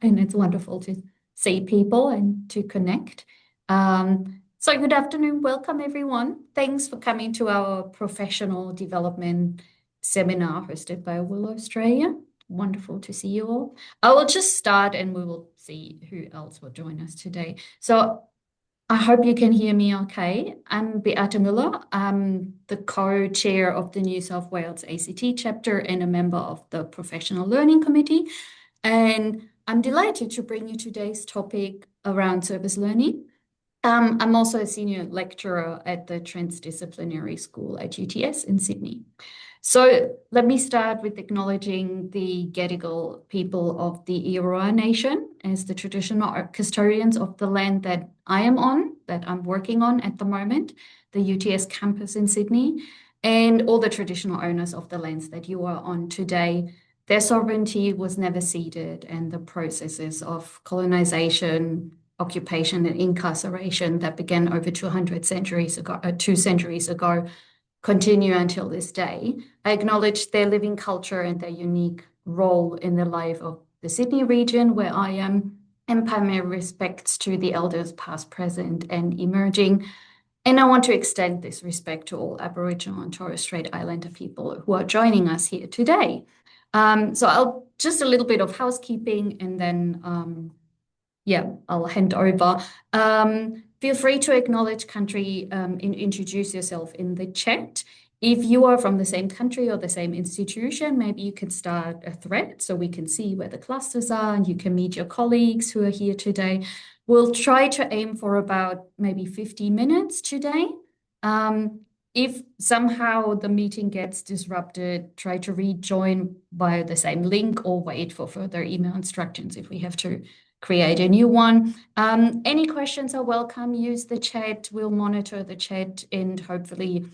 and it's wonderful to see people and to connect. So good afternoon, welcome everyone. Thanks for coming to our professional development seminar hosted by Will Australia. Wonderful to see you all. I will just start and we will see who else will join us today. So I hope you can hear me okay. I'm Beate Müller. I'm the co-chair of the New South Wales ACT chapter and a member of the Professional Learning Committee. And I'm delighted to bring you today's topic around service learning. I'm also a senior lecturer at the Transdisciplinary School at UTS in Sydney. So let me start with acknowledging the Gadigal people of the Eora Nation as the traditional custodians of the land that I am on, that I'm working on at the moment, the UTS campus in Sydney, and all the traditional owners of the lands that you are on today. Their sovereignty was never ceded, and the processes of colonisation, occupation, and incarceration that began over 2 centuries ago continue until this day. I acknowledge their living culture and their unique role in the life of the Sydney region where I am, and pay my respects to the elders past, present, and emerging. And I want to extend this respect to all Aboriginal and Torres Strait Islander people who are joining us here today. So I'll just a little bit of housekeeping and then I'll hand over. Feel free to acknowledge country and introduce yourself in the chat. If you are from the same country or the same institution, maybe you can start a thread so we can see where the clusters are and you can meet your colleagues who are here today. We'll try to aim for about maybe 50 minutes today. If somehow the meeting gets disrupted, try to rejoin via the same link or wait for further email instructions if we have to create a new one. Any questions are welcome. Use the chat. We'll monitor the chat and hopefully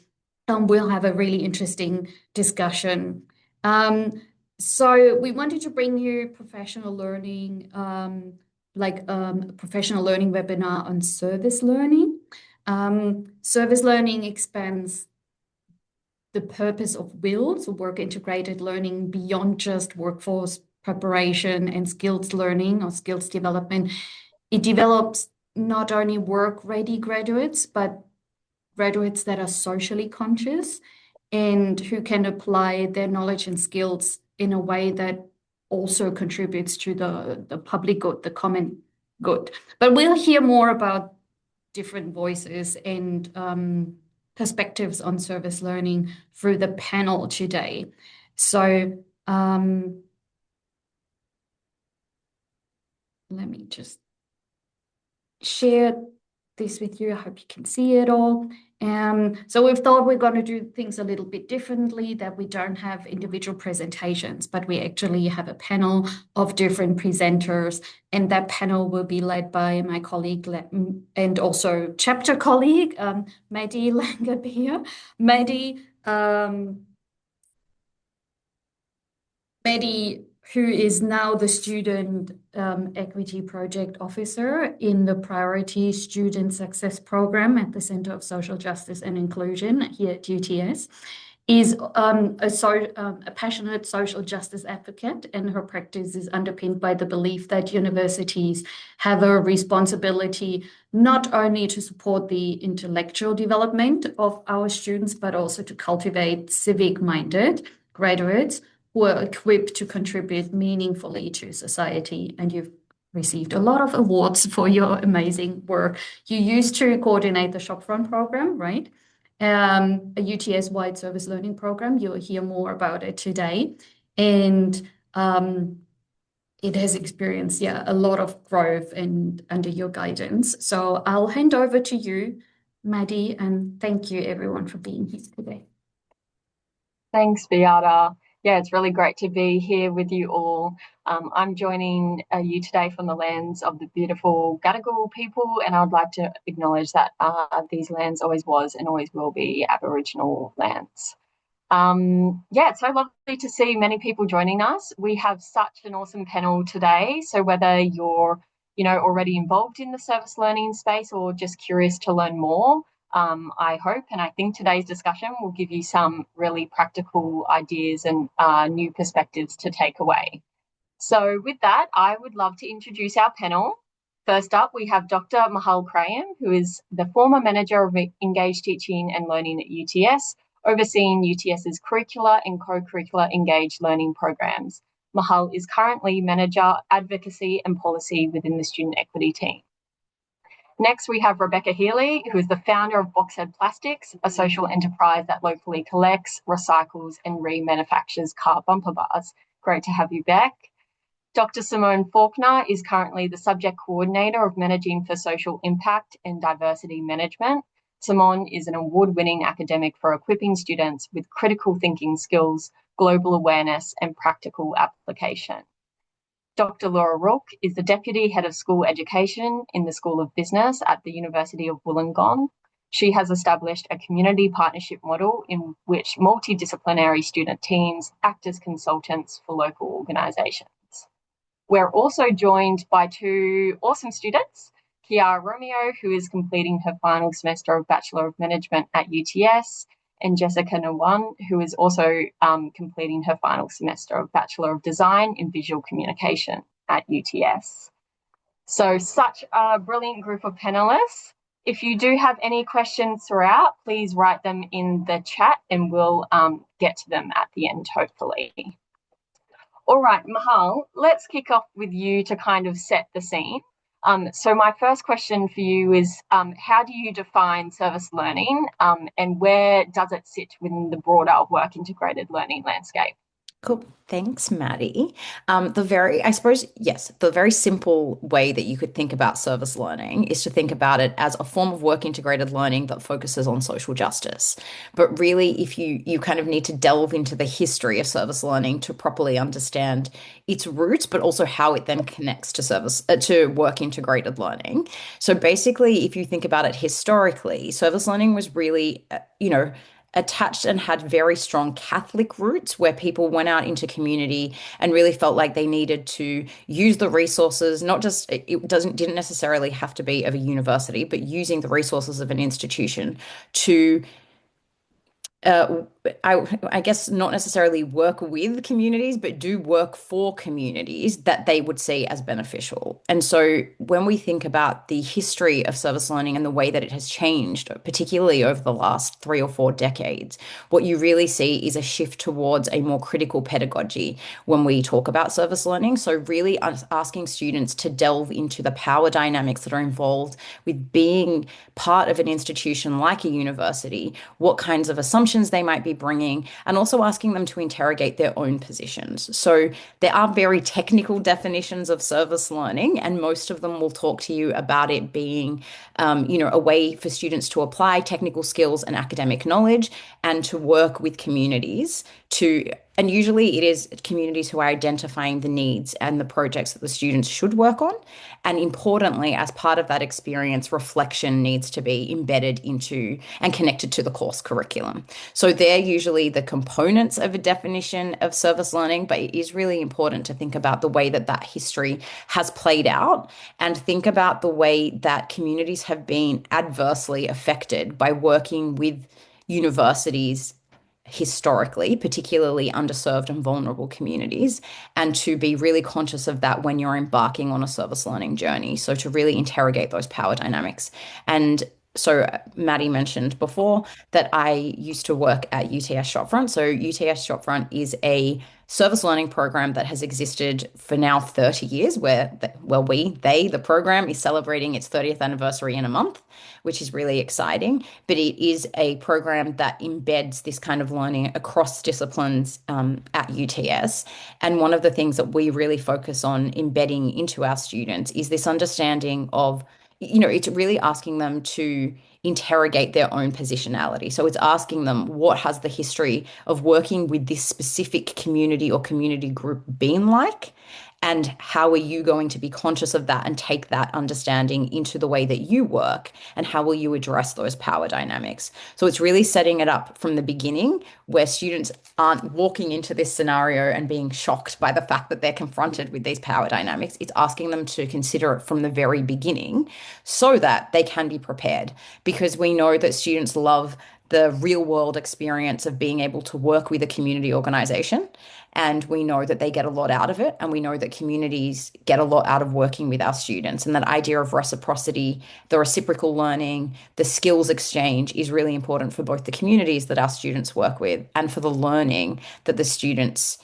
we'll have a really interesting discussion. So we wanted to bring you professional learning, professional learning webinar on service learning. Service learning expands the purpose of WIL, so work integrated learning, beyond just workforce preparation and skills learning or skills development. It develops not only work-ready graduates, but graduates that are socially conscious and who can apply their knowledge and skills in a way that also contributes to the public good, the common good. But we'll hear more about different voices and perspectives on service learning through the panel today. So let me just share this with you. I hope you can see it all. So we've thought we're going to do things a little bit differently, that we don't have individual presentations, but we actually have a panel of different presenters, and that panel will be led by my colleague and also chapter colleague, Maddy Langabeer. Maddy, who is now the Student Equity Project Officer in the Priority Student Success Program at the Centre of Social Justice and Inclusion here at UTS, is a passionate social justice advocate, and her practice is underpinned by the belief that universities have a responsibility not only to support the intellectual development of our students, but also to cultivate civic-minded graduates who are equipped to contribute meaningfully to society. And you've received a lot of awards for your amazing work. You used to coordinate the Shopfront program, right? A UTS-wide service learning program. You'll hear more about it today. And it has experienced, a lot of growth and under your guidance. So I'll hand over to you, Maddy, and thank you everyone for being here today. Thanks, Beata. Yeah, it's really great to be here with you all. I'm joining you today from the lands of the beautiful Gadigal people, and I'd like to acknowledge that these lands always was and always will be Aboriginal lands. It's so lovely to see many people joining us. We have such an awesome panel today. So whether you're, already involved in the service learning space or just curious to learn more, I hope and I think today's discussion will give you some really practical ideas and new perspectives to take away. So with that, I would love to introduce our panel. First up, we have Dr. Mehal Krayem, who is the former manager of Engaged Teaching and Learning at UTS, overseeing UTS's curricular and co-curricular engaged learning programs. Mehal is currently Manager, Advocacy and Policy within the Student Equity team. Next, we have Bec Healy, who is the founder of Boxhead Plastics, a social enterprise that locally collects, recycles and remanufactures car bumper bars. Great to have you, Bec. Dr. Simone Faulkner is currently the subject coordinator of Managing for Social Impact and Diversity Management. Simone is an award-winning academic for equipping students with critical thinking skills, global awareness, and practical application. Dr. Laura Rook is the Deputy Head of School Education in the School of Business at the University of Wollongong. She has established a community partnership model in which multidisciplinary student teams act as consultants for local organisations. We're also joined by two awesome students, Kiara Romeo, who is completing her final semester of Bachelor of Management at UTS, and Jessica Nawan, who is also completing her final semester of Bachelor of Design in Visual Communication at UTS. So such a brilliant group of panelists. If you do have any questions throughout, please write them in the chat and we'll get to them at the end, hopefully. All right, Mehal, let's kick off with you to kind of set the scene. So my first question for you is, how do you define service learning and where does it sit within the broader work integrated learning landscape? Cool. Thanks, Maddy. I suppose, yes, the very simple way that you could think about service learning is to think about it as a form of work integrated learning that focuses on social justice. But really, if you kind of need to delve into the history of service learning to properly understand its roots, but also how it then connects to work integrated learning. So basically, if you think about it historically, service learning was really, attached and had very strong Catholic roots where people went out into community and really felt like they needed to use the resources, not just didn't necessarily have to be of a university, but using the resources of an institution to uh, I guess not necessarily work with communities, but do work for communities that they would see as beneficial. And so when we think about the history of service learning and the way that it has changed, particularly over the last 3 or 4 decades, what you really see is a shift towards a more critical pedagogy when we talk about service learning. So really asking students to delve into the power dynamics that are involved with being part of an institution like a university, what kinds of assumptions they might be bringing, and also asking them to interrogate their own positions. So there are very technical definitions of service learning, and most of them will talk to you about it being, a way for students to apply technical skills and academic knowledge and to work with communities and usually it is communities who are identifying the needs and the projects that the students should work on. And importantly, as part of that experience, reflection needs to be embedded into and connected to the course curriculum. So they're usually the components of a definition of service learning, but it is really important to think about the way that that history has played out and think about the way that communities have been adversely affected by working with universities historically, particularly underserved and vulnerable communities, and to be really conscious of that when you're embarking on a service learning journey. So to really interrogate those power dynamics. And so Maddy mentioned before that I used to work at UTS Shopfront. So UTS Shopfront is a service learning program that has existed for now 30 years, the program is celebrating its 30th anniversary in a month, which is really exciting. But it is a program that embeds this kind of learning across disciplines at UTS. And one of the things that we really focus on embedding into our students is this understanding of it's really asking them to interrogate their own positionality. So it's asking them, what has the history of working with this specific community or community group been like? And how are you going to be conscious of that and take that understanding into the way that you work? And how will you address those power dynamics? So it's really setting it up from the beginning where students aren't walking into this scenario and being shocked by the fact that they're confronted with these power dynamics. It's asking them to consider it from the very beginning so that they can be prepared, because we know that students love the real world experience of being able to work with a community organization. And we know that they get a lot out of it. And we know that communities get a lot out of working with our students. And that idea of reciprocity, the reciprocal learning, the skills exchange is really important for both the communities that our students work with and for the learning that the students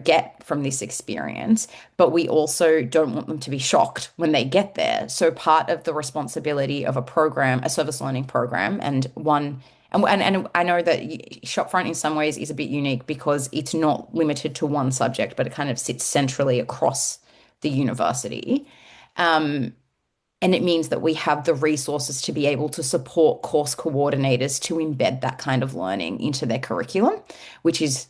get from this experience, but we also don't want them to be shocked when they get there. So part of the responsibility of a program, a service learning program, and I know that Shopfront in some ways is a bit unique because it's not limited to one subject, but it kind of sits centrally across the university. And it means that we have the resources to be able to support course coordinators to embed that kind of learning into their curriculum, which is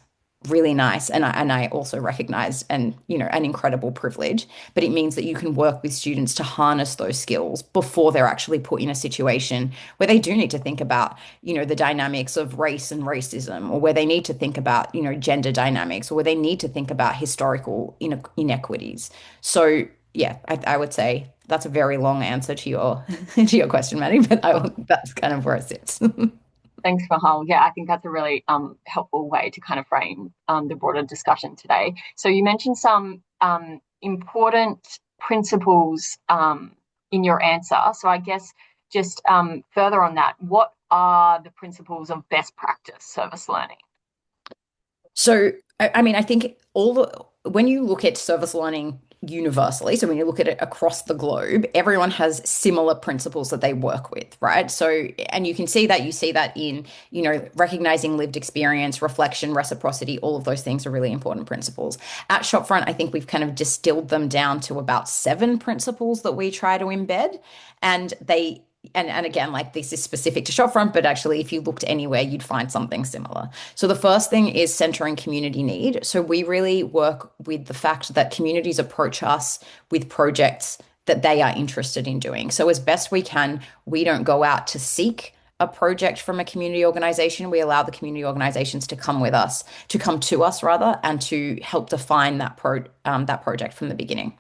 really nice. And I also recognize an incredible privilege, but it means that you can work with students to harness those skills before they're actually put in a situation where they do need to think about, the dynamics of race and racism, or where they need to think about, gender dynamics, or where they need to think about historical inequities. So yeah, I would say that's a very long answer to your to your question, Maddy, but that's kind of where it sits. Thanks, Mehal. Yeah, I think that's a really helpful way to kind of frame the broader discussion today. So you mentioned some important principles in your answer. So I guess just further on that, what are the principles of best practice service learning? So, I think when you look at service learning universally, so when you look at it across the globe, everyone has similar principles that they work with, right? So, and you see that in, recognizing lived experience, reflection, reciprocity, all of those things are really important principles. At Shopfront, I think we've kind of distilled them down to about 7 principles that we try to embed, and and again, like this is specific to Shopfront, but actually, if you looked anywhere, you'd find something similar. So the first thing is centering community need. So we really work with the fact that communities approach us with projects that they are interested in doing. So as best we can, we don't go out to seek a project from a community organization. We allow the community organizations to come to us rather, and to help define that project from the beginning.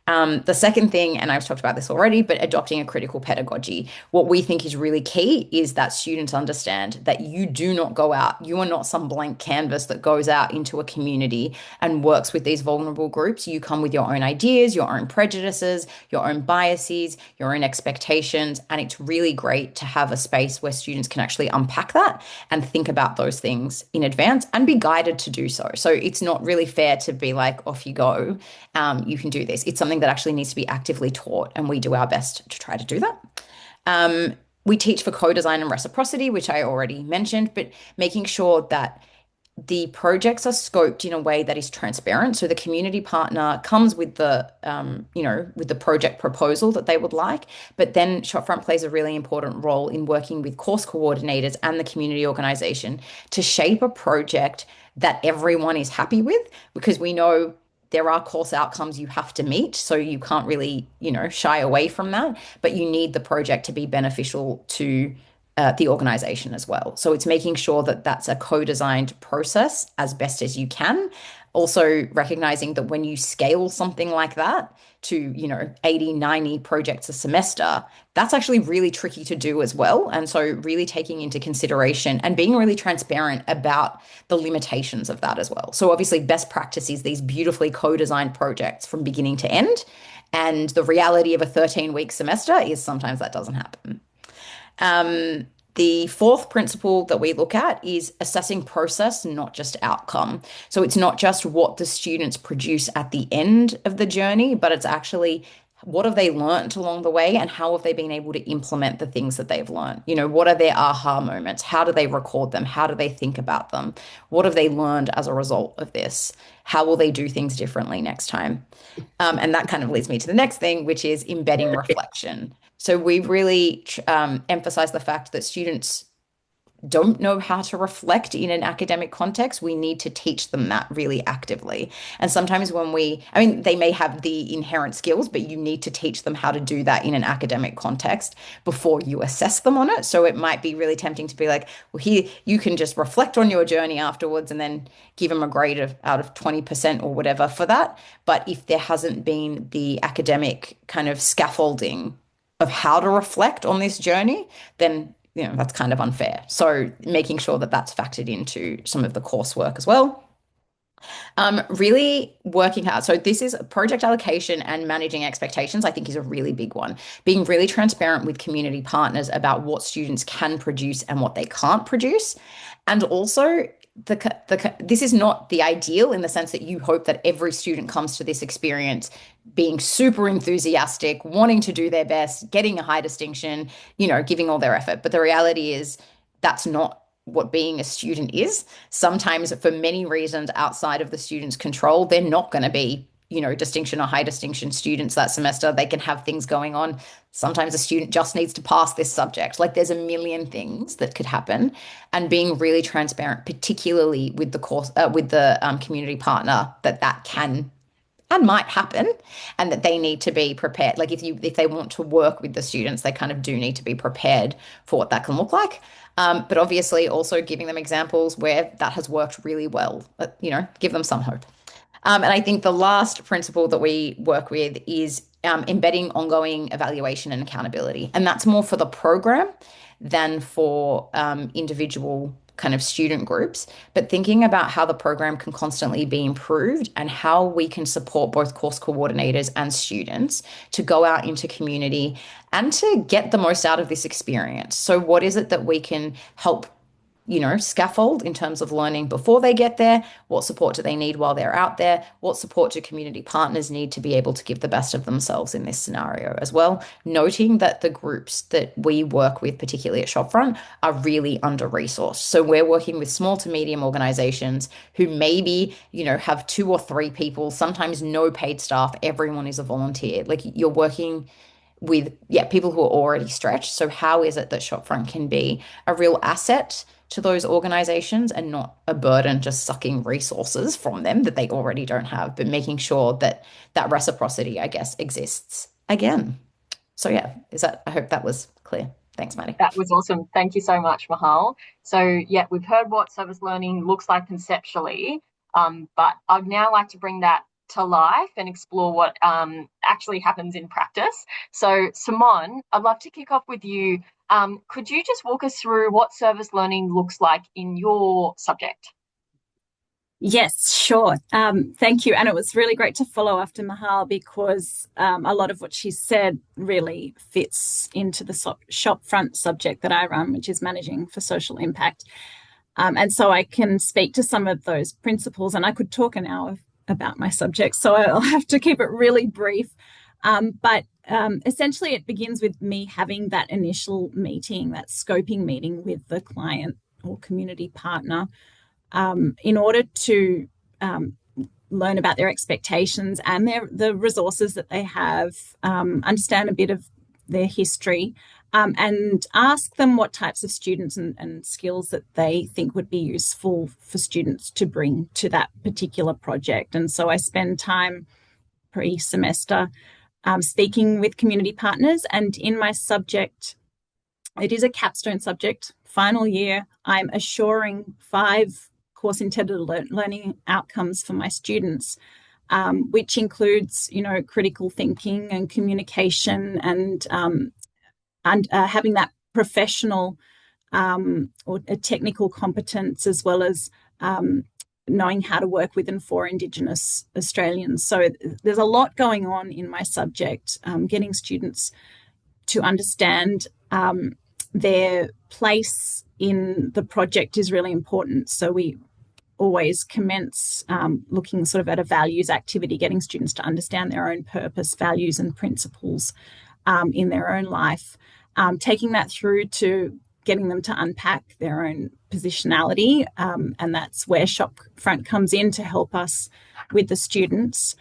The second thing, and I've talked about this already, but adopting a critical pedagogy. What we think is really key is that students understand that you do not go out, you are not some blank canvas that goes out into a community and works with these vulnerable groups. You come with your own ideas, your own prejudices, your own biases, your own expectations. And it's really great to have a space where students can actually unpack that and think about those things in advance and be guided to do so. So it's not really fair to be like, off you go, you can do this. It's something that actually needs to be actively taught, and we do our best to try to do that. We teach for co-design and reciprocity, which I already mentioned, but making sure that the projects are scoped in a way that is transparent. So the community partner comes with with the project proposal that they would like, but then Shopfront plays a really important role in working with course coordinators and the community organization to shape a project that everyone is happy with, because we know there are course outcomes you have to meet, so you can't really, shy away from that, but you need the project to be beneficial to the organization as well. So it's making sure that that's a co-designed process as best as you can. Also recognizing that when you scale something like that to, 80, 90 projects a semester, that's actually really tricky to do as well. And so really taking into consideration and being really transparent about the limitations of that as well. So obviously best practice is these beautifully co-designed projects from beginning to end. And the reality of a 13-week semester is sometimes that doesn't happen. The fourth principle that we look at is assessing process, not just outcome. So it's not just what the students produce at the end of the journey, but it's actually what have they learned along the way, and how have they been able to implement the things that they've learned? What are their aha moments? How do they record them? How do they think about them? What have they learned as a result of this? How will they do things differently next time? And that kind of leads me to the next thing, which is embedding reflection. So we really emphasize the fact that students don't know how to reflect in an academic context. We need to teach them that really actively. And sometimes they may have the inherent skills, but you need to teach them how to do that in an academic context before you assess them on it. So it might be really tempting to be like, well, here you can just reflect on your journey afterwards and then give them a grade out of 20% or whatever for that. But if there hasn't been the academic kind of scaffolding of how to reflect on this journey, then that's kind of unfair. So making sure that that's factored into some of the coursework as well. Really working hard. So this is project allocation and managing expectations, I think is a really big one. Being really transparent with community partners about what students can produce and what they can't produce. And also this is not the ideal in the sense that you hope that every student comes to this experience being super enthusiastic, wanting to do their best, getting a high distinction, giving all their effort. But the reality is that's not what being a student is. Sometimes, for many reasons outside of the student's control, they're not going to be, distinction or high distinction students that semester. They can have things going on. Sometimes a student just needs to pass this subject. Like there's a million things that could happen, and being really transparent, particularly with the course, with the community partner, that can and might happen, and that they need to be prepared. Like if they want to work with the students, they kind of do need to be prepared for what that can look like. But obviously also giving them examples where that has worked really well, give them some hope. And I think the last principle that we work with is embedding ongoing evaluation and accountability. And that's more for the program than for individual kind of student groups, but thinking about how the program can constantly be improved and how we can support both course coordinators and students to go out into community and to get the most out of this experience. So what is it that we can help scaffold in terms of learning before they get there? What support do they need while they're out there? What support do community partners need to be able to give the best of themselves in this scenario as well? Noting that the groups that we work with, particularly at Shopfront, are really under-resourced. So we're working with small to medium organizations who maybe, have 2 or 3 people, sometimes no paid staff. Everyone is a volunteer. Like you're working with people who are already stretched. So how is it that Shopfront can be a real asset to those organizations and not a burden, just sucking resources from them that they already don't have, but making sure that that reciprocity, I guess, exists again. So I hope that was clear. Thanks, Maddy. That was awesome. Thank you so much, Mehal. So we've heard what service learning looks like conceptually, but I'd now like to bring that to life and explore what actually happens in practice. So Simone, I'd love to kick off with you. Could you just walk us through what service learning looks like in your subject? Yes, sure. Thank you. And it was really great to follow after Mehal because a lot of what she said really fits into the Shopfront subject that I run, which is managing for social impact. And so I can speak to some of those principles, and I could talk an hour about my subject, so I'll have to keep it really brief. But essentially it begins with me having that initial meeting, that scoping meeting with the client or community partner, in order to learn about their expectations and the resources that they have, understand a bit of their history, and ask them what types of students and skills that they think would be useful for students to bring to that particular project. And so I spend time pre-semester speaking with community partners, and in my subject, it is a capstone subject, final year, I'm assuring 5 course intended learning outcomes for my students, which includes, critical thinking and communication and having that professional or a technical competence, as well as knowing how to work with and for Indigenous Australians. So there's a lot going on in my subject, getting students to understand their place in the project is really important. So we always commence looking sort of at a values activity, getting students to understand their own purpose, values and principles in their own life, taking that through to getting them to unpack their own positionality. And that's where Shopfront comes in to help us with the students.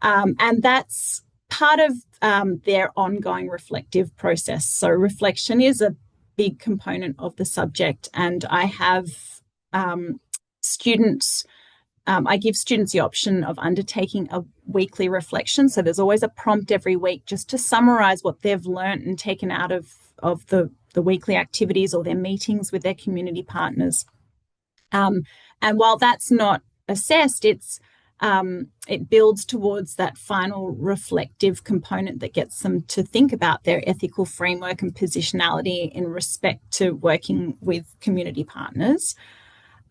And that's part of their ongoing reflective process. So reflection is a big component of the subject. And I have students, I give students the option of undertaking a weekly reflection. So there's always a prompt every week just to summarize what they've learned and taken out of the weekly activities or their meetings with their community partners. And while that's not assessed, it's it builds towards that final reflective component that gets them to think about their ethical framework and positionality in respect to working with community partners,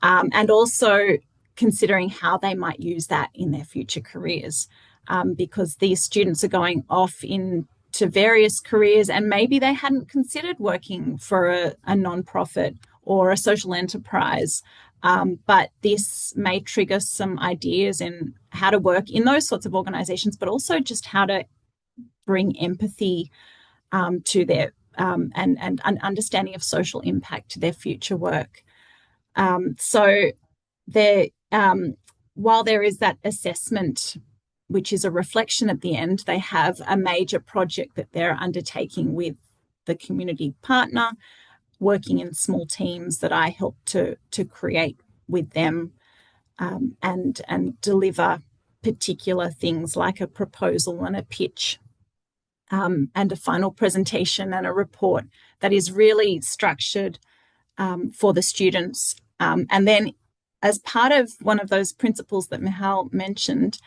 and also considering how they might use that in their future careers, because these students are going off into various careers and maybe they hadn't considered working for a non-profit or a social enterprise. But this may trigger some ideas in how to work in those sorts of organisations, but also just how to bring empathy to their and an understanding of social impact to their future work. So there, while there is that assessment, which is a reflection at the end, they have a major project that they're undertaking with the community partner, working in small teams that I help to create with them, and deliver particular things like a proposal and a pitch, and a final presentation and a report that is really structured for the students. And then as part of one of those principles that Mehal mentioned,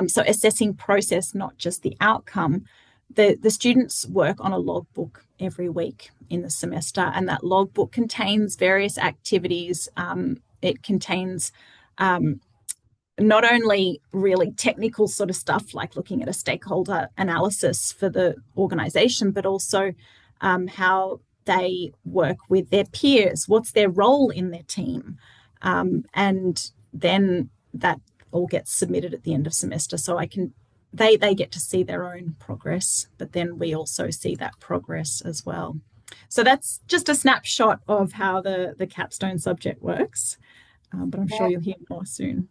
so assessing process, not just the outcome, the students work on a logbook every week in the semester, and that logbook contains various activities. It contains not only really technical sort of stuff like looking at a stakeholder analysis for the organisation, but also how they work with their peers, what's their role in their team, and then that all gets submitted at the end of semester. So they get to see their own progress, but then we also see that progress as well. So that's just a snapshot of how the capstone subject works, but I'm sure you'll hear more soon.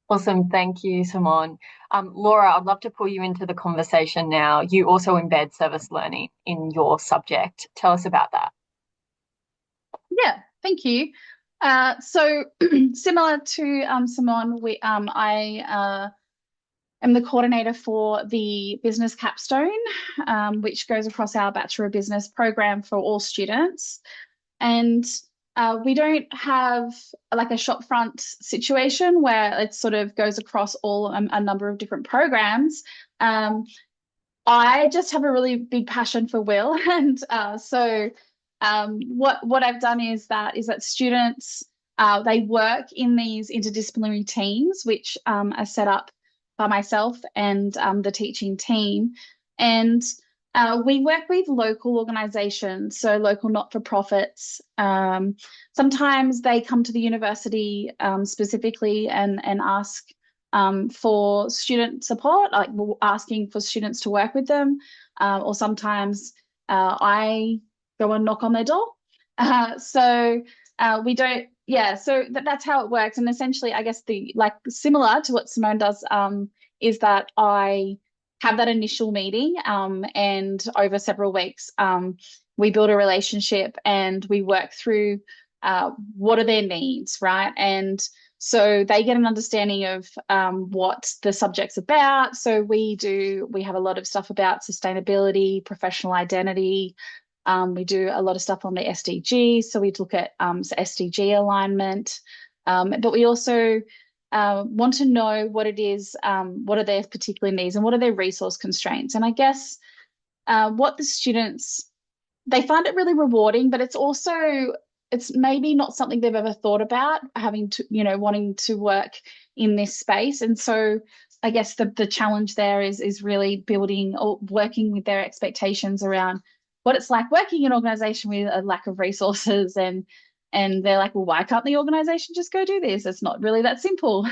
Awesome. Thank you, Simone. Laura, I'd love to pull you into the conversation now. You also embed service learning in your subject. Tell us about that. Yeah, thank you. So similar to Simone, I am the coordinator for the business capstone, which goes across our Bachelor of Business program for all students. And we don't have like a shopfront situation where it sort of goes across all a number of different programs. I just have a really big passion for WIL, and so what I've done is that students they work in these interdisciplinary teams, which are set up by myself and the teaching team, and we work with local organisations, so local not-for-profits. Sometimes they come to the university specifically and ask for student support, like asking for students to work with them, or sometimes I go and knock on their door. So we don't, yeah, so that's how it works. And essentially, I guess similar to what Simone does is that I have that initial meeting, and over several weeks, we build a relationship and we work through what are their needs, right? And so they get an understanding of what the subject's about. So we have a lot of stuff about sustainability, professional identity. We do a lot of stuff on the SDGs. So we look at SDG alignment, but we also want to know what it is, what are their particular needs and what are their resource constraints. And I guess what the students, they find it really rewarding, but it's maybe not something they've ever thought about, having to, wanting to work in this space. And so I guess the challenge there is really building or working with their expectations around what it's like working in an organisation with a lack of resources, and they're like, well, why can't the organisation just go do this? It's not really that simple.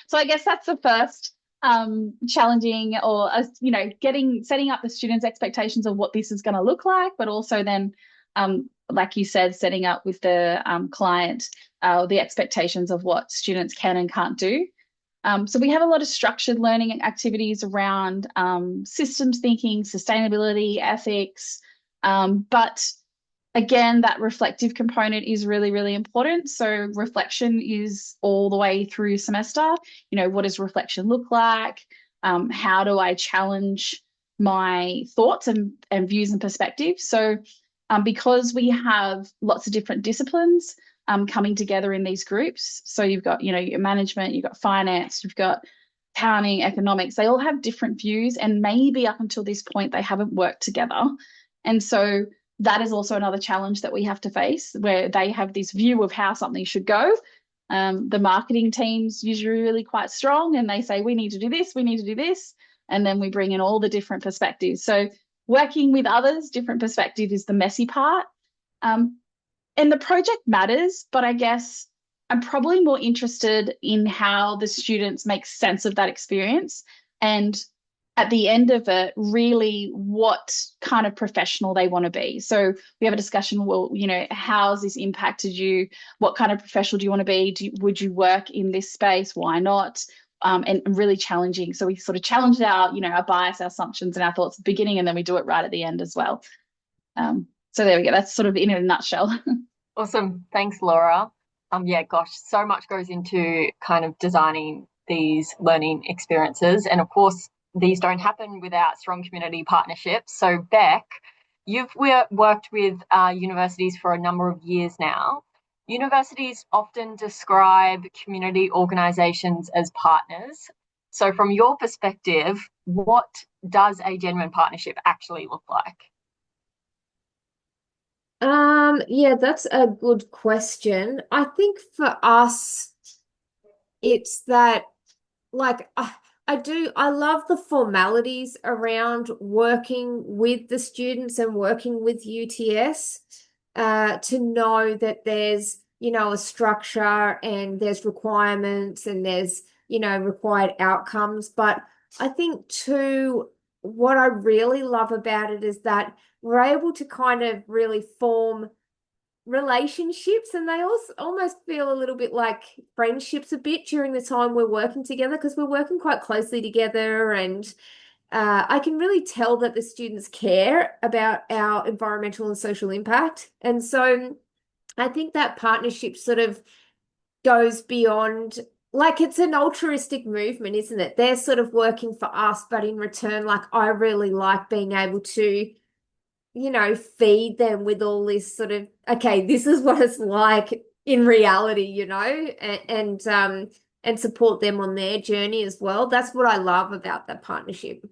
So I guess that's the first challenging, or setting up the students' expectations of what this is going to look like, but also then, like you said, setting up with the client the expectations of what students can and can't do. So we have a lot of structured learning activities around systems thinking, sustainability, ethics, but again, that reflective component is really, really important. So reflection is all the way through semester. What does reflection look like? How do I challenge my thoughts and views and perspectives? So because we have lots of different disciplines coming together in these groups, so you've got, your management, you've got finance, you've got accounting, economics, they all have different views, and maybe up until this point they haven't worked together. And so that is also another challenge that we have to face, where they have this view of how something should go. The marketing team's usually really quite strong, and they say, we need to do this, we need to do this. And then we bring in all the different perspectives. So working with others, different perspective is the messy part. And the project matters, but I guess I'm probably more interested in how the students make sense of that experience, and at the end of it, really what kind of professional they want to be. So we have a discussion, well, you know, how's this impacted you? What kind of professional do you want to be? Would you work in this space? Why not? And really challenging. So we sort of challenged our, you know, our bias, our assumptions and our thoughts at the beginning, and then we do it right at the end as well. So there we go. That's sort of in a nutshell. Awesome. Thanks, Laura. Yeah, gosh, so much goes into kind of designing these learning experiences. And of course, these don't happen without strong community partnerships. So Bec, you've worked with universities for a number of years now. Universities often describe community organisations as partners. So from your perspective, what does a genuine partnership actually look like? Yeah, that's a good question. I think for us, it's that, like, I love the formalities around working with the students and working with UTS, to know that there's, you know, a structure and there's requirements and there's, you know, required outcomes. But I think too, what I really love about it is that we're able to kind of really form relationships, and they also almost feel a little bit like friendships a bit during the time we're working together, because we're working quite closely together, and I can really tell that the students care about our environmental and social impact. And so I think that partnership sort of goes beyond, like, it's an altruistic movement, isn't it? They're sort of working for us, but in return, like, I really like being able to, you know, feed them with all this sort of, okay, this is what it's like in reality, you know, and support them on their journey as well. That's what I love about that partnership.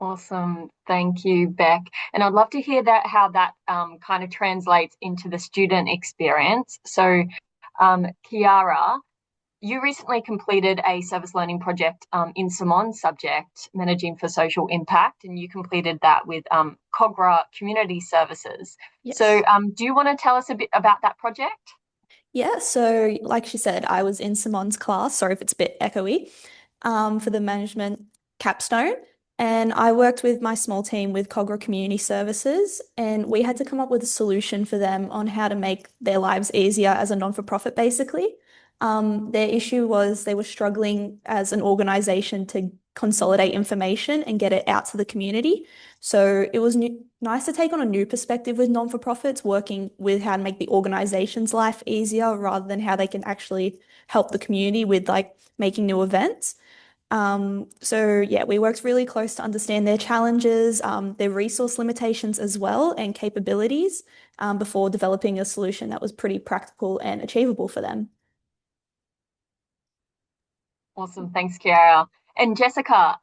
Awesome. Thank you, Bec. And I'd love to hear how that kind of translates into the student experience. So, Kiara, you recently completed a service learning project in Simone's subject, Managing for Social Impact, and you completed that with COGRA Community Services. Yes. So do you want to tell us a bit about that project? Yeah, so like she said, I was in Simone's class, sorry if it's a bit echoey, for the management capstone. And I worked with my small team with COGRA Community Services, and we had to come up with a solution for them on how to make their lives easier as a non-for-profit, basically. Their issue was they were struggling as an organisation to consolidate information and get it out to the community. So it was nice to take on a new perspective with non-for-profits, working with how to make the organisation's life easier rather than how they can actually help the community with like making new events. So yeah, we worked really close to understand their challenges, their resource limitations as well, and capabilities, before developing a solution that was pretty practical and achievable for them. Awesome. Thanks, Kiara. And Jessica,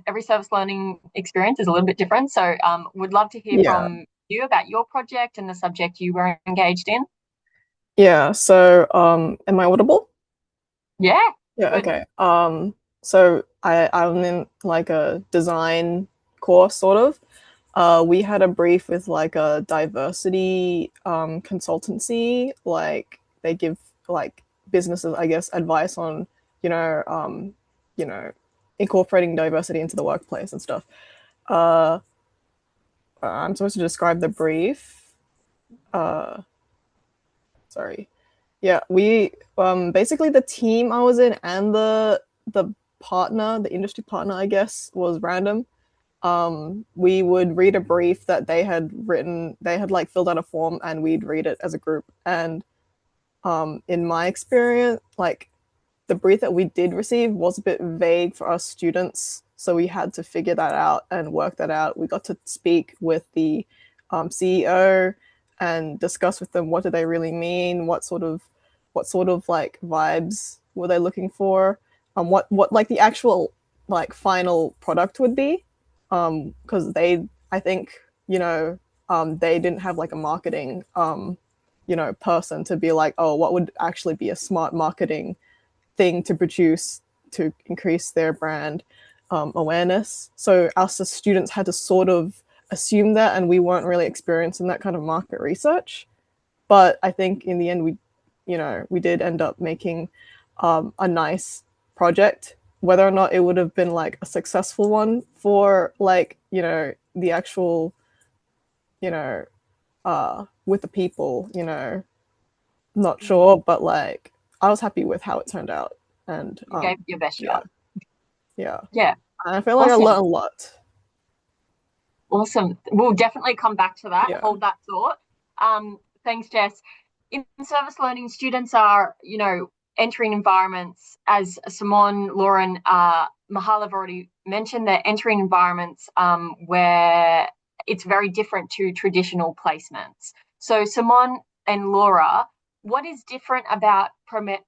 every service learning experience is a little bit different. So would love to hear from you about your project and the subject you were engaged in. Yeah, so am I audible? Yeah. Yeah, Good. okay. So I'm in like a design course sort of. We had a brief with like a diversity consultancy, like they give like businesses, I guess, advice on, you know, incorporating diversity into the workplace and stuff. I'm supposed to describe the brief. Sorry. Yeah, we basically the team I was in and the partner, the industry partner, I guess, was random. We would read a brief that they had written, they had like filled out a form and we'd read it as a group. And in my experience, like the brief that we did receive was a bit vague for us students. So we had to figure that out and work that out. We got to speak with the CEO and discuss with them what do they really mean, what sort of like vibes were they looking for, what like the actual like final product would be, because I think, they didn't have like a marketing person to be like, oh, what would actually be a smart marketing thing to produce to increase their brand awareness. So us as students had to sort of assume that, and we weren't really experienced in that kind of market research. But I think in the end, we did end up making a nice project. Whether or not it would have been like a successful one for like, the actual, with the people, not sure, but like I was happy with how it turned out. And You gave your best shot. Yeah. Yeah. And I feel like Awesome. I learned a lot. Awesome. We'll definitely come back to that. Yeah. Hold that thought. Thanks, Jess. In service learning, students are, entering environments, as Simone, Laura, and Mehal have already mentioned, they're entering environments where it's very different to traditional placements. So Simone and Laura, what is different about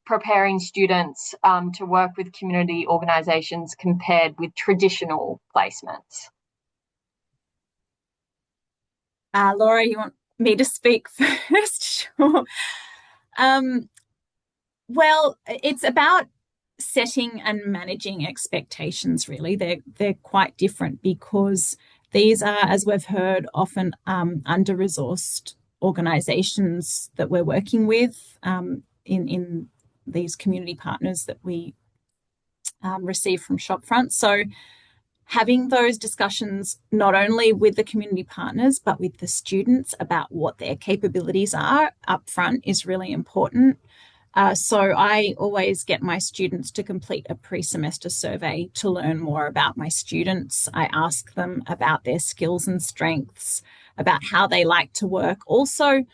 preparing students to work with community organisations compared with traditional placements? Laura, you want me to speak first? Sure. Well, it's about setting and managing expectations, really. They're quite different because these are, as we've heard, often under-resourced organisations that we're working with in these community partners that we receive from Shopfront. So having those discussions not only with the community partners but with the students about what their capabilities are up front is really important. So I always get my students to complete a pre-semester survey to learn more about my students. I ask them about their skills and strengths, about how they like to work, also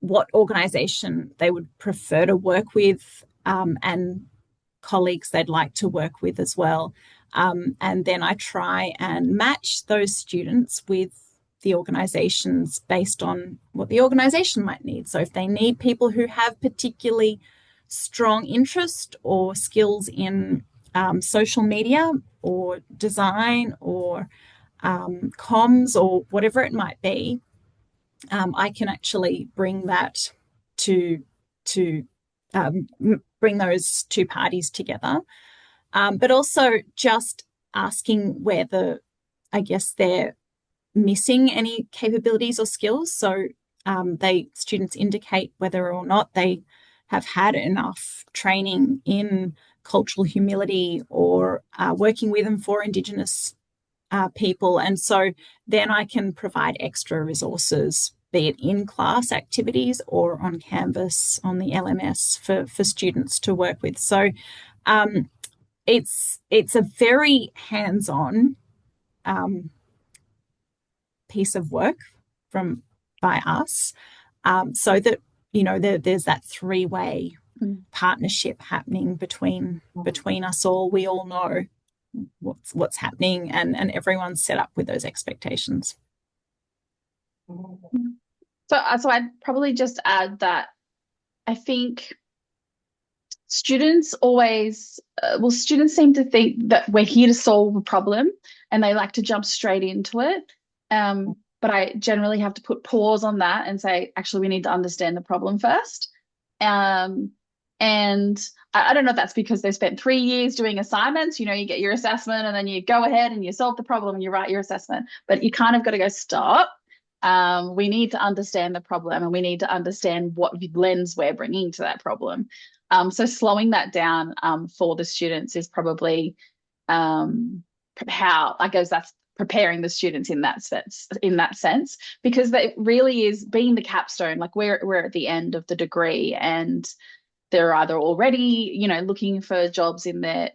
what organisation they would prefer to work with, and colleagues they'd like to work with as well. And then I try and match those students with the organisations based on what the organisation might need. So if they need people who have particularly strong interest or skills in social media or design or comms or whatever it might be, I can actually bring that to bring those two parties together. But also just asking whether, I guess, they're missing any capabilities or skills. So students indicate whether or not they have had enough training in cultural humility or working with and for Indigenous people. And so then I can provide extra resources, be it in class activities or on Canvas on the LMS for students to work with. So it's a very hands-on piece of work by us, so that there's that three-way partnership happening between us all. We all know what's happening, and everyone's set up with those expectations. So I'd probably just add that I think students students seem to think that we're here to solve a problem and they like to jump straight into it. But I generally have to put pause on that and say, actually, we need to understand the problem first. And I don't know if that's because they spent 3 years doing assignments. You get your assessment and then you go ahead and you solve the problem and you write your assessment. But you kind of got to go, stop. We need to understand the problem and we need to understand what lens we're bringing to that problem. So slowing that down for the students is probably how, I guess, that's preparing the students in that sense, because that really is being the capstone. Like we're at the end of the degree and they're either already looking for jobs in their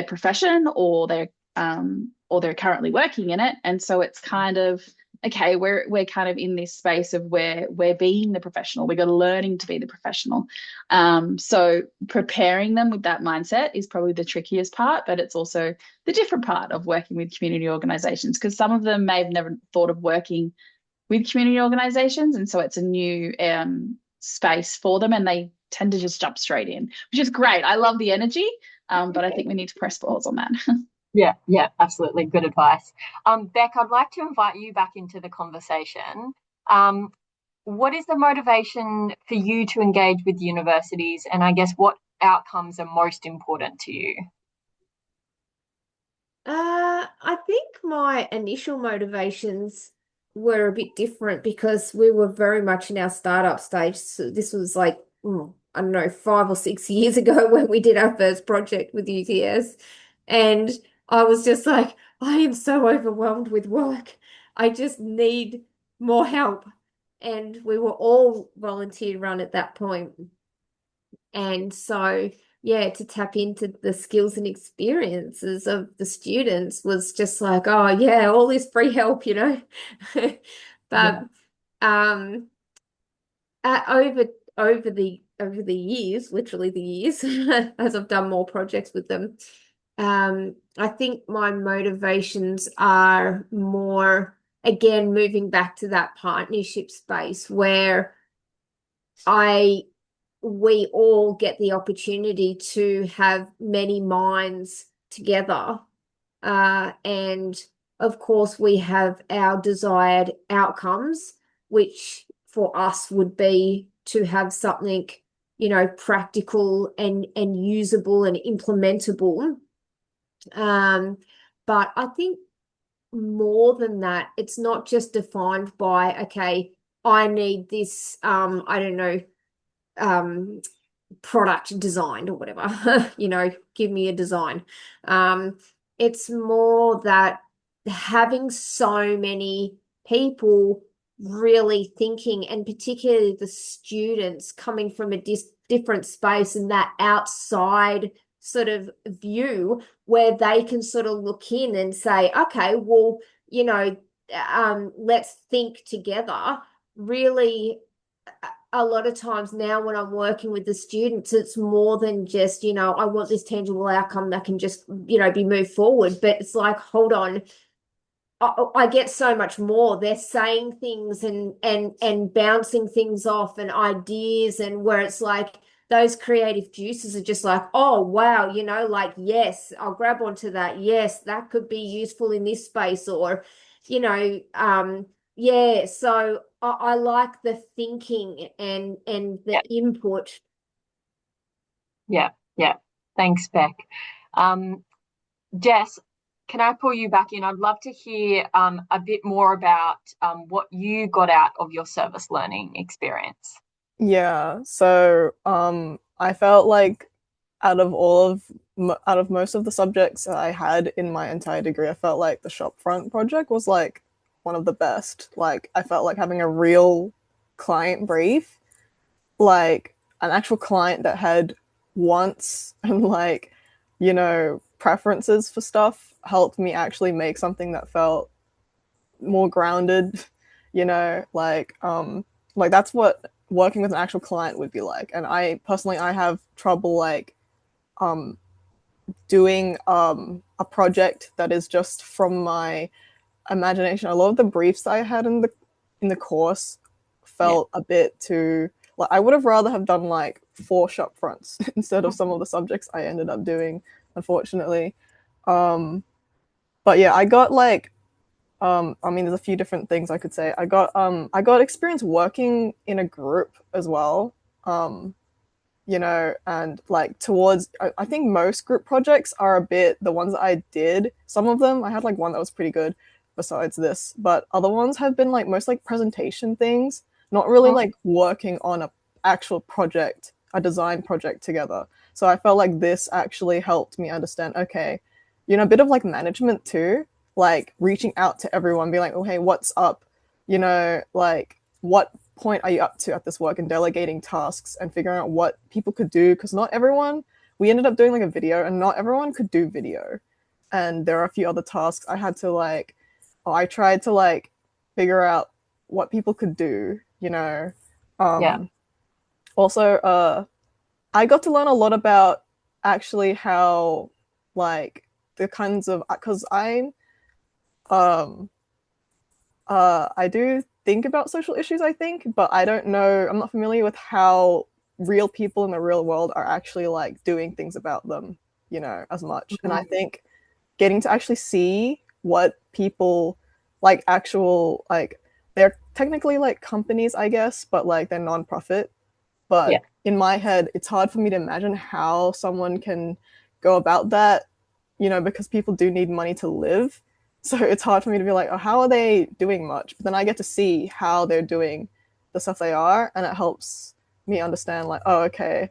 profession or they're currently working in it, and so it's kind of okay, we're kind of in this space of where we're being the professional. We're learning to be the professional. So preparing them with that mindset is probably the trickiest part, but it's also the different part of working with community organisations, because some of them may have never thought of working with community organisations, and so it's a new space for them, and they tend to just jump straight in, which is great. I love the energy, but I think we need to press pause on that. Yeah, absolutely. Good advice. Bec, I'd like to invite you back into the conversation. What is the motivation for you to engage with universities, and I guess what outcomes are most important to you? I think my initial motivations were a bit different because we were very much in our startup stage. So this was like, I don't know, 5 or 6 years ago when we did our first project with UTS. And I was just like, I am so overwhelmed with work. I just need more help. And we were all volunteer run at that point. And so, yeah, to tap into the skills and experiences of the students was just like, oh yeah, all this free help, you know. But um over the years, literally the years, as I've done more projects with them, I think my motivations are more, again, moving back to that partnership space where we all get the opportunity to have many minds together. And of course, we have our desired outcomes, which for us would be to have something, you know, practical and usable and implementable. But I think more than that, it's not just defined by, okay, I need this, I don't know, product designed or whatever, you know, give me a design. It's more that having so many people really thinking, and particularly the students coming from a different space and that outside sort of view where they can sort of look in and say, okay, well, you know, let's think together. Really, a lot of times now when I'm working with the students, it's more than just, you know, I want this tangible outcome that can just, you know, be moved forward. But it's like, hold on, I get so much more. They're saying things and bouncing things off and ideas, and where it's like those creative juices are just like, oh wow, you know, like, yes, I'll grab onto that. Yes, that could be useful in this space, or, you know, yeah. So I like the thinking and the input. Yeah. Thanks, Bec. Jess, can I pull you back in? I'd love to hear a bit more about what you got out of your service learning experience. Yeah, so I felt like out of most of the subjects that I had in my entire degree, I felt like the shopfront project was like one of the best. Like I felt like having a real client brief, like an actual client that had wants and, like, you know, preferences for stuff helped me actually make something that felt more grounded, you know, like that's what working with an actual client would be like. And I personally, I have trouble like doing a project that is just from my imagination. A lot of the briefs I had in the course felt a bit too, like, I would have rather have done like 4 shop fronts instead of some of the subjects I ended up doing, unfortunately. But yeah, I got like I mean, there's a few different things I could say. I got experience working in a group as well. You know, and like towards, I think most group projects are a bit, the ones that I did, some of them, I had like one that was pretty good besides this, but other ones have been like most like presentation things, not really like working on a actual project, a design project together. So I felt like this actually helped me understand, okay, you know, a bit of like management too, like reaching out to everyone, be like, oh, hey, what's up? You know, like, what point are you up to at this work, and delegating tasks and figuring out what people could do, because not everyone, we ended up doing like a video and not everyone could do video, and there are a few other tasks I had to like, I tried to like figure out what people could do, you know. Also I got to learn a lot about actually how, like, the kinds of, because I do think about social issues, I think, but I don't know, I'm not familiar with how real people in the real world are actually like doing things about them, you know, as much. And I think getting to actually see what people like actual like they're technically like companies, I guess, but like they're non-profit. But in my head, it's hard for me to imagine how someone can go about that, you know, because people do need money to live. So it's hard for me to be like, oh, how are they doing much? But then I get to see how they're doing the stuff they are, and it helps me understand like, oh, okay,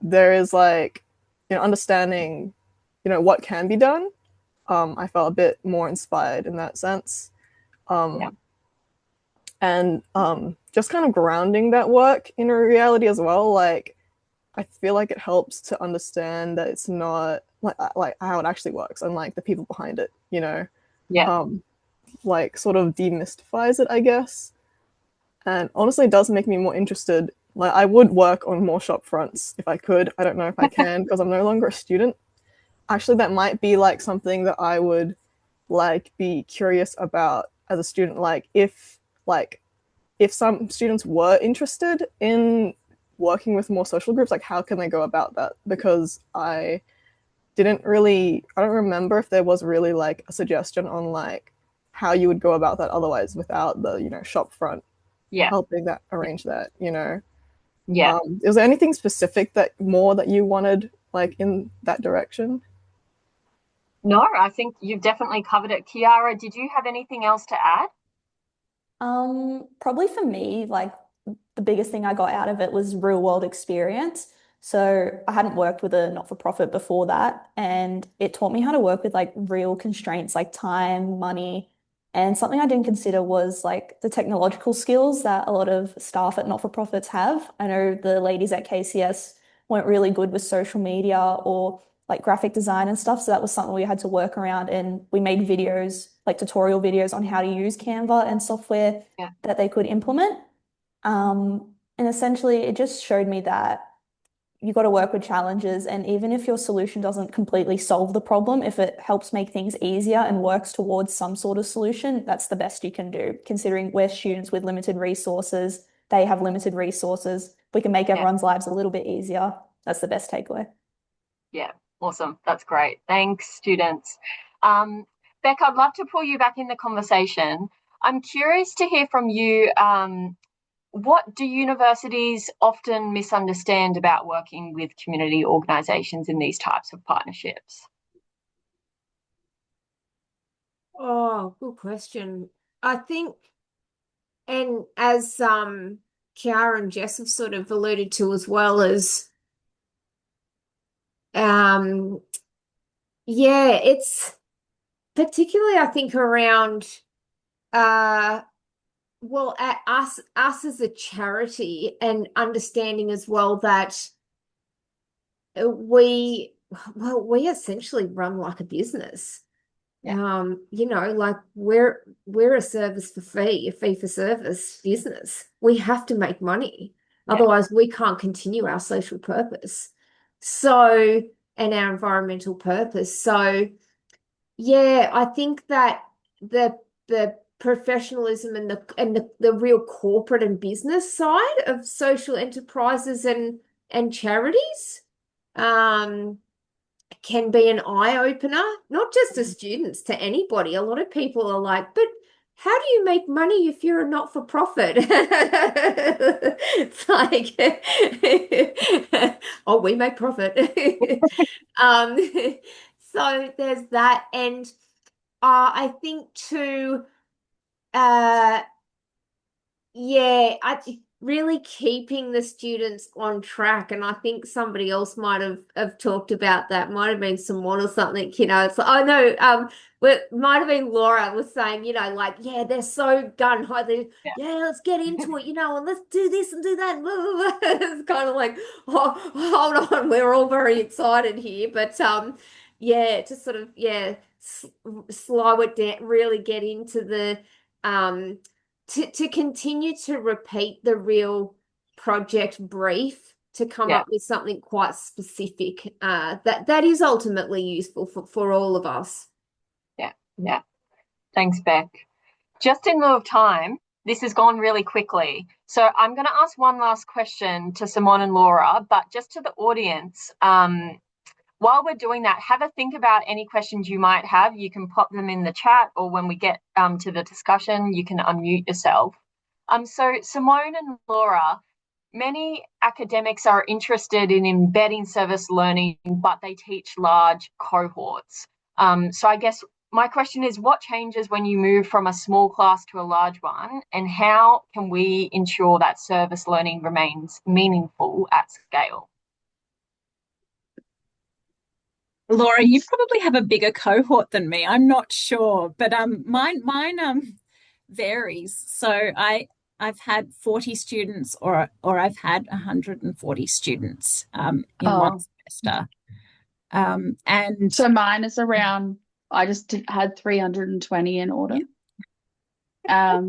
there is like, you know, understanding, you know, what can be done. I felt a bit more inspired in that sense. And just kind of grounding that work in a reality as well. Like, I feel like it helps to understand that it's not like how it actually works and like the people behind it, you know. Like sort of demystifies it, I guess. And honestly, it does make me more interested. Like, I would work on more shop fronts if I could. I don't know if I can because I'm no longer a student. Actually, that might be like something that I would like be curious about as a student. Like if some students were interested in working with more social groups, like how can they go about that? Because I don't remember if there was really like a suggestion on like how you would go about that otherwise without the, you know, shop front helping that arrange that, you know. Is there anything specific that you wanted like in that direction? No, I think you've definitely covered it. Kiara, did you have anything else to add? Probably for me, like the biggest thing I got out of it was real world experience. So I hadn't worked with a not-for-profit before that, and it taught me how to work with like real constraints like time, money, and something I didn't consider was like the technological skills that a lot of staff at not-for-profits have. I know the ladies at KCS weren't really good with social media or like graphic design and stuff. So that was something we had to work around, and we made videos, like tutorial videos on how to use Canva and software that they could implement. And essentially it just showed me that you got to work with challenges, and even if your solution doesn't completely solve the problem, if it helps make things easier and works towards some sort of solution, that's the best you can do. Considering we're students with limited resources, they have limited resources, we can make everyone's lives a little bit easier. That's the best takeaway. Yeah, awesome. That's great. Thanks, students. Bec, I'd love to pull you back in the conversation. I'm curious to hear from you. What do universities often misunderstand about working with community organisations in these types of partnerships? Oh, good question. I think, and as Kiara and Jess have sort of alluded to as well, as it's particularly I think around well, at us as a charity, and understanding as well that we essentially run like a business. You know, like we're a service for fee, a fee for service business. We have to make money. Otherwise we can't continue our social purpose. So, and our environmental purpose. So yeah, I think that the professionalism and the real corporate and business side of social enterprises and charities can be an eye-opener, not just to students, to anybody. A lot of people are like, but how do you make money if you're a not-for-profit? It's like, oh, we make profit. So there's that. And I think too, I really keeping the students on track. And I think somebody else might have talked about that. Might have been Simone or something, you know. It's like, oh no, it might have been Laura was saying, you know, like, yeah, they're so gun-ho. Let's get into it, you know, and let's do this and do that. It's kind of like, oh, hold on, we're all very excited here. But just sort of, slow it down, really get into the to continue to repeat the real project brief to come up with something quite specific that is ultimately useful for all of us. Yeah. Thanks, Bec. Just in lieu of time, this has gone really quickly. So I'm going to ask one last question to Simone and Laura, but just to the audience, while we're doing that, have a think about any questions you might have. You can pop them in the chat, or when we get to the discussion, you can unmute yourself. So Simone and Laura, many academics are interested in embedding service learning, but they teach large cohorts. So I guess my question is, what changes when you move from a small class to a large one, and how can we ensure that service learning remains meaningful at scale? Laura, you probably have a bigger cohort than me. I'm not sure, but mine varies. So I've had 40 students, or I've had 140 students in one semester. And so mine is around, I just had 320 in autumn. Yeah.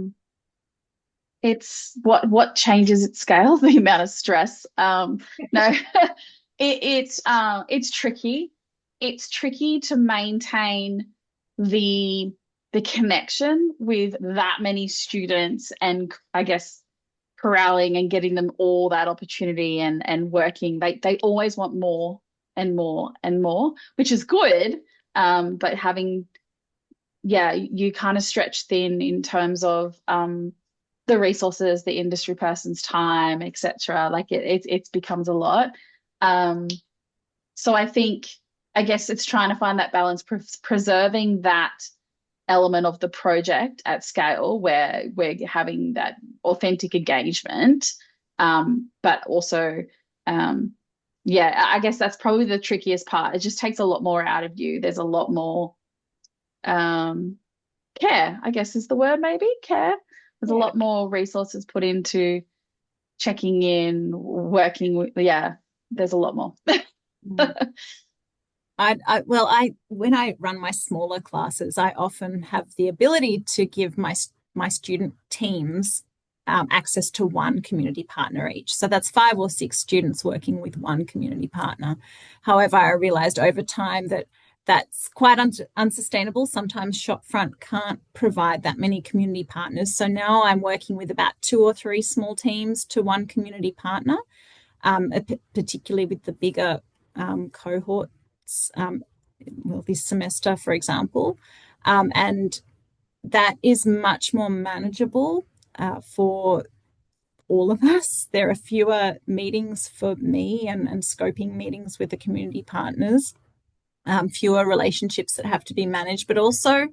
It's what changes at scale, the amount of stress. No, it's tricky. It's tricky to maintain the connection with that many students, and I guess corralling and getting them all that opportunity and working. They always want more and more and more, which is good. But having, you kind of stretch thin in terms of the resources, the industry person's time, etc. Like it becomes a lot. So I guess it's trying to find that balance, preserving that element of the project at scale where we're having that authentic engagement, but also, I guess that's probably the trickiest part. It just takes a lot more out of you. There's a lot more care, I guess is the word, maybe care. There's a lot more resources put into checking in, working with, there's a lot more. When I run my smaller classes, I often have the ability to give my student teams access to one community partner each. So that's 5 or 6 students working with one community partner. However, I realized over time that that's quite unsustainable. Sometimes Shopfront can't provide that many community partners. So now I'm working with about 2 or 3 small teams to one community partner, particularly with the bigger cohort. This semester, for example, and that is much more manageable for all of us. There are fewer meetings for me and scoping meetings with the community partners, fewer relationships that have to be managed, but also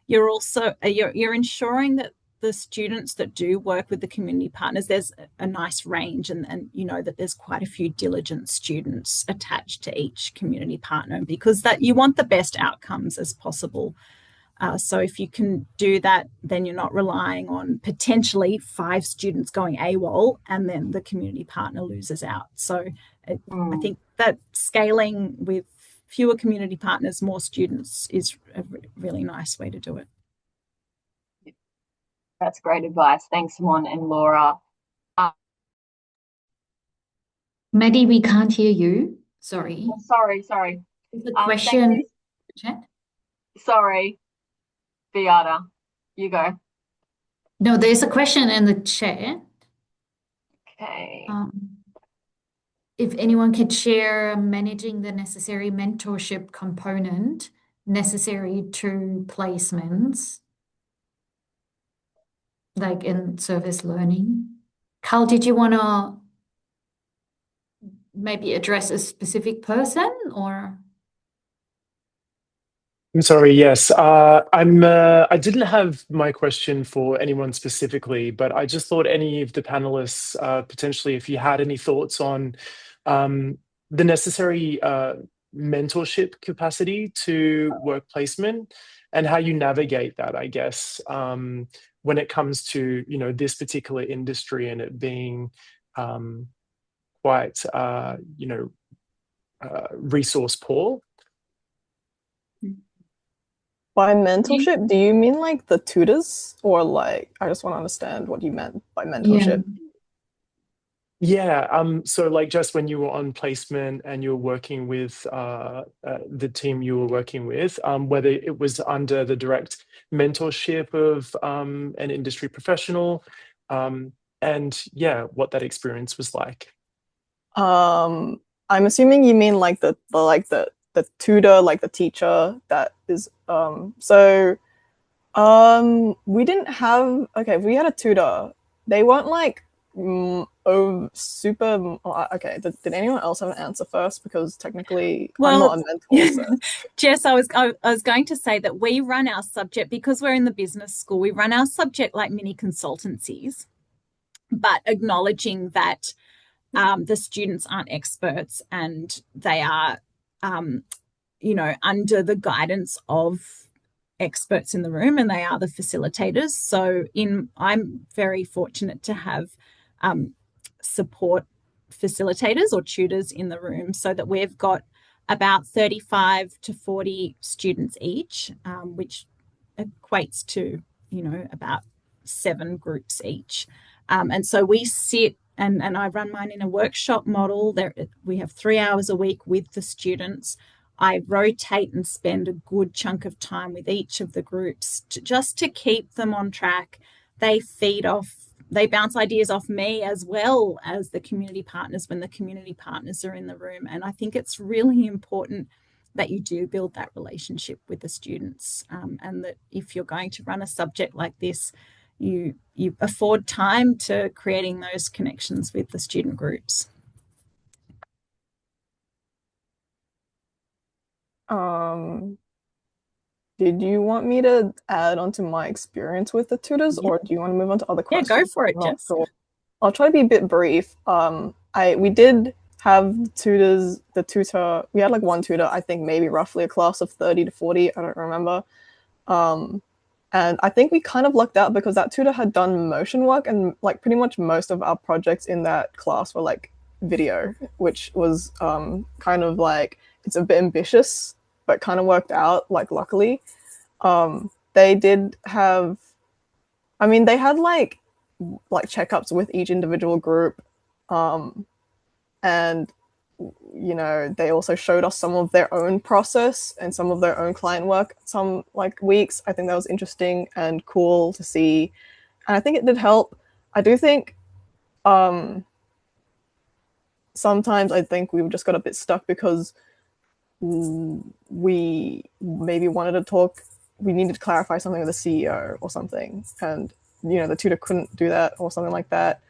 you're ensuring that the students that do work with the community partners, there's a nice range, and you know that there's quite a few diligent students attached to each community partner, because that you want the best outcomes as possible. So if you can do that, then you're not relying on potentially 5 students going AWOL and then the community partner loses out. So I think that scaling with fewer community partners, more students is a really nice way to do it. That's great advice. Thanks, Simone and Laura. Maddy, we can't hear you. Sorry. Sorry. The question. Chat? Sorry, Beata, you go. No, there's a question in the chat. Okay. If anyone could share managing the necessary mentorship component necessary to placements, like in service learning. Carl, did you want to maybe address a specific person, or? I'm sorry, yes. I didn't have my question for anyone specifically, but I just thought any of the panelists, potentially, if you had any thoughts on the necessary mentorship capacity to work placement and how you navigate that, I guess, when it comes to, this particular industry and it being quite, resource poor. By mentorship, do you mean like the tutors, or like, I just want to understand what you meant by mentorship? Yeah, so like just when you were on placement and you were working with the team you were working with, whether it was under the direct mentorship of an industry professional, and yeah, what that experience was like. I'm assuming you mean like the tutor, like the teacher that is we didn't have, okay, we had a tutor. They weren't like super okay. Did anyone else have an answer first? Because technically I'm not a mentor. So. Jess, I was going to say that we run our subject, because we're in the business school, we run our subject like mini consultancies, but acknowledging that the students aren't experts and they are, under the guidance of experts in the room, and they are the facilitators. So I'm very fortunate to have support facilitators or tutors in the room, so that we've got about 35 to 40 students each, which equates to, about 7 groups each. And so we sit and I run mine in a workshop model. We have 3 hours a week with the students. I rotate and spend a good chunk of time with each of the groups just to keep them on track. They bounce ideas off me as well as the community partners when the community partners are in the room. And I think it's really important that you do build that relationship with the students, and that if you're going to run a subject like this, you afford time to creating those connections with the student groups. Did you want me to add on to my experience with the tutors, or do you want to move on to other questions? Yeah, go for it, Jess. Sure. I'll try to be a bit brief. We did have tutors. We had like one tutor, I think maybe roughly a class of 30 to 40, I don't remember. And I think we kind of lucked out because that tutor had done motion work, and like pretty much most of our projects in that class were like video, which was kind of like, it's a bit ambitious, but kind of worked out, like luckily. They did have, they had like checkups with each individual group, and they also showed us some of their own process and some of their own client work some like weeks. I think that was interesting and cool to see, and I think it did help. I do think sometimes I think we just got a bit stuck because we maybe wanted to talk, we needed to clarify something with the CEO or something, and the tutor couldn't do that or something like that.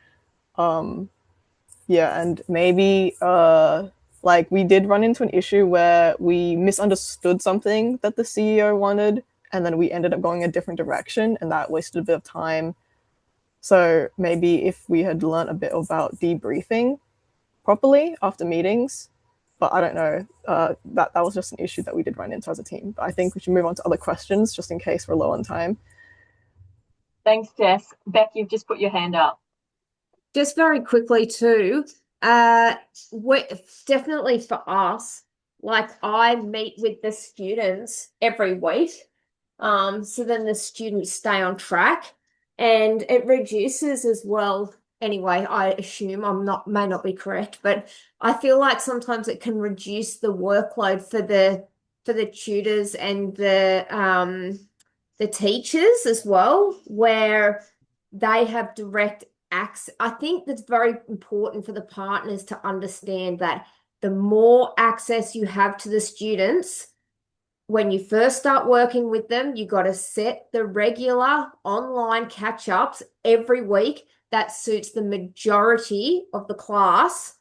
Yeah, and maybe we did run into an issue where we misunderstood something that the CEO wanted, and then we ended up going a different direction, and that wasted a bit of time. So maybe if we had learned a bit about debriefing properly after meetings, but I don't know, that was just an issue that we did run into as a team. But I think we should move on to other questions just in case we're low on time. Thanks, Jess. Bec, you've just put your hand up. Just very quickly too, definitely for us, like I meet with the students every week, so then the students stay on track, and it reduces as well. Anyway, I assume may not be correct, but I feel like sometimes it can reduce the workload for the tutors and the teachers as well, where they have direct access. I think that's very important for the partners to understand that the more access you have to the students, when you first start working with them, you got to set the regular online catch-ups every week that suits the majority of the class.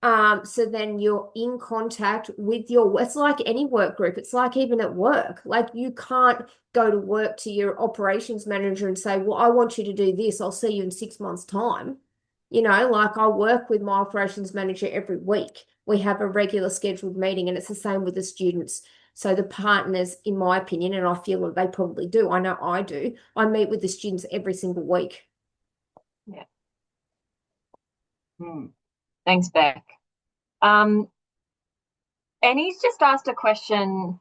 So then you're in contact with it's like any work group. It's like even at work. Like you can't go to work to your operations manager and say, well, I want you to do this. I'll see you in 6 months' time. Like I work with my operations manager every week. We have a regular scheduled meeting, and it's the same with the students. So the partners, in my opinion, and I feel that they probably do, I know I do, I meet with the students every single week. Yeah. Thanks, Bec. Annie's just asked a question.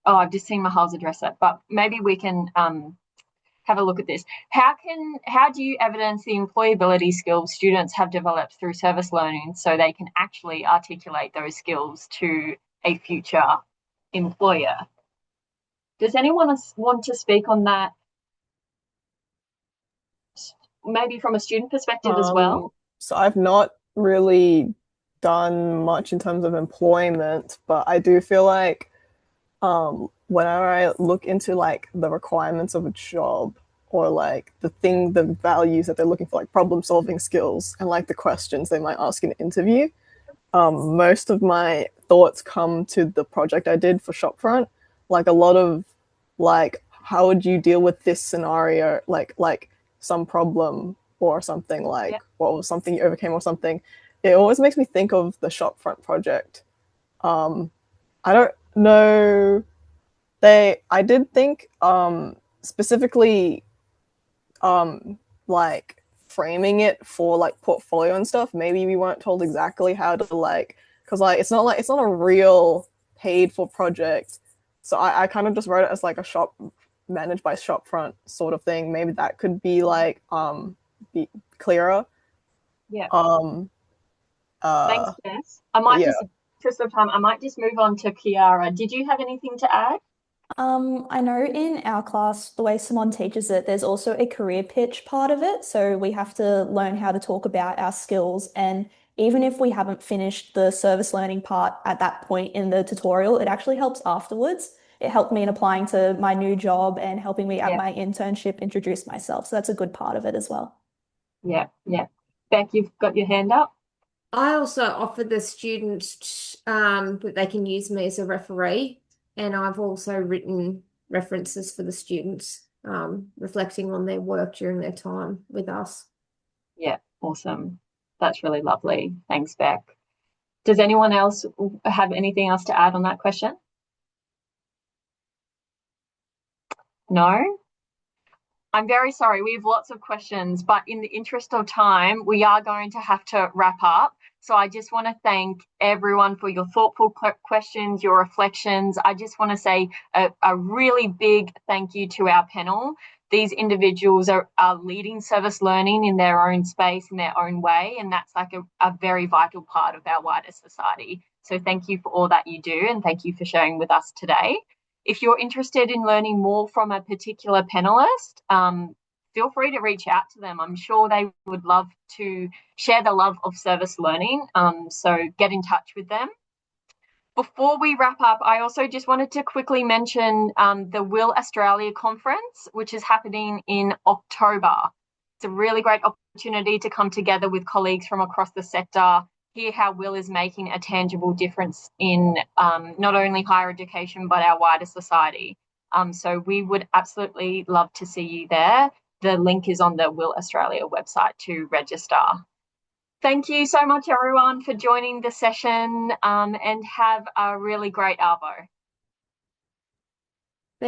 Oh, I've just seen Mehal's address it, but maybe we can have a look at this. How do you evidence the employability skills students have developed through service learning so they can actually articulate those skills to a future employer? Does anyone want to speak on that? Maybe from a student perspective as well? So I've not really done much in terms of employment, but I do feel like whenever I look into like the requirements of a job or like the values that they're looking for, like problem solving skills and like the questions they might ask in an interview, most of my thoughts come to the project I did for Shopfront. Like a lot of like, how would you deal with this scenario, like some problem or something, like what was something you overcame or something. It always makes me think of the Shopfront project. I don't know. I did think specifically like framing it for like portfolio and stuff. Maybe we weren't told exactly how to like, because like it's not a real paid for project. So I kind of just wrote it as like a shop managed by Shopfront sort of thing. Maybe that could be like be clearer. Yeah. Thanks, Jess. I might just of time, I might just move on to Kiara. Did you have anything to add? I know in our class, the way Simone teaches it, there's also a career pitch part of it. So we have to learn how to talk about our skills. And even if we haven't finished the service learning part at that point in the tutorial, it actually helps afterwards. It helped me in applying to my new job and helping me at my internship introduce myself. So that's a good part of it as well. Yeah. Bec, you've got your hand up. I also offered the students that they can use me as a referee, and I've also written references for the students, reflecting on their work during their time with us. Yeah, awesome. That's really lovely. Thanks, Bec. Does anyone else have anything else to add on that question? No? I'm very sorry. We have lots of questions, but in the interest of time, we are going to have to wrap up. So I just want to thank everyone for your thoughtful questions, your reflections. I just want to say a really big thank you to our panel. These individuals are leading service learning in their own space, in their own way, and that's like a very vital part of our wider society. So thank you for all that you do, and thank you for sharing with us today. If you're interested in learning more from a particular panelist, feel free to reach out to them. I'm sure they would love to share the love of service learning, so get in touch with them. Before we wrap up, I also just wanted to quickly mention the Will Australia conference, which is happening in October. It's a really great opportunity to come together with colleagues from across the sector, hear how Will is making a tangible difference in not only higher education, but our wider society. So we would absolutely love to see you there. The link is on the Will Australia website to register. Thank you so much, everyone, for joining the session, and have a really great Arvo.